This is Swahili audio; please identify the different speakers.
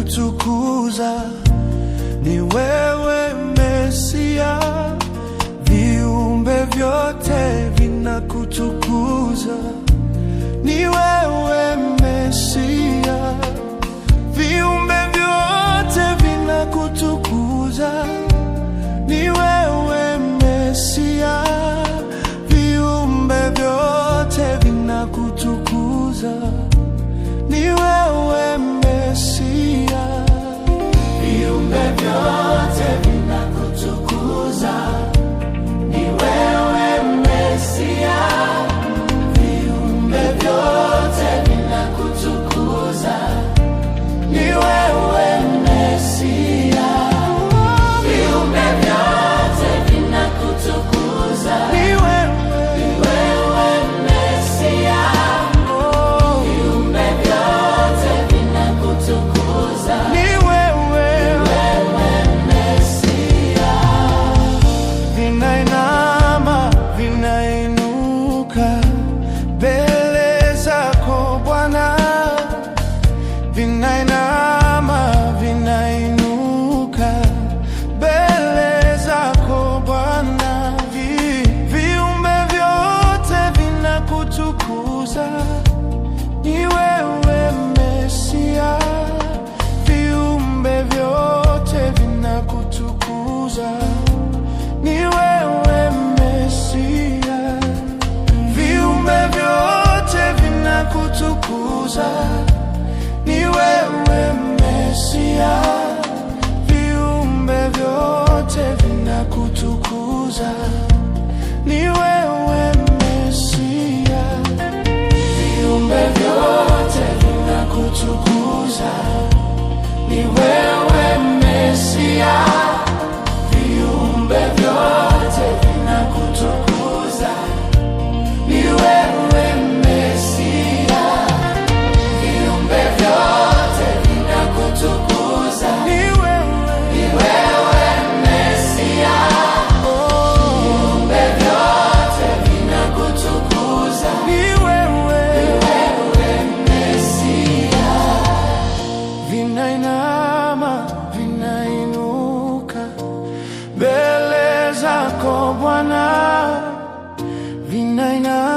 Speaker 1: vinakutukuza. Ni wewe Mesia, viumbe vyote vinakutukuza. Ni wewe Mesia, viumbe vyote vinakutukuza. Ni wewe Mesia, viumbe vyote vinakutukuza. Ni wewe Mesia, viumbe vyote vinakutukuza. Ni wewe Mesia, viumbe vyote vinakutukuza. Ni wewe Mesia, viumbe vyote vinakutukuza. Ni wewe Mesia, viumbe vyote vinakutukuza. Ni wewe Mesia. Vinainama, vinainuka mbele zako Bwana. Vinainama, vinainuka mbele zako Bwana. Viumbe vyote vinakutukuza. Ni wewe Mesia, viumbe vyote vinakutukuza. Ni wewe Mesia, viumbe vyote vinakutukuza. Ni wewe Mesia, viumbe vyote vinakutukuza. Ni wewe Mesia, viumbe vyote vinakutukuza. Ni wewe Mesia, viumbe vyote vinakutukuza. Ni wewe Mesia, viumbe vyote vinakutukuza. Ni wewe Mesia, viumbe vyote vinakutukuza. Ni wewe Mesia. Vinainama, vinainuka mbele zako Bwana. Vinainama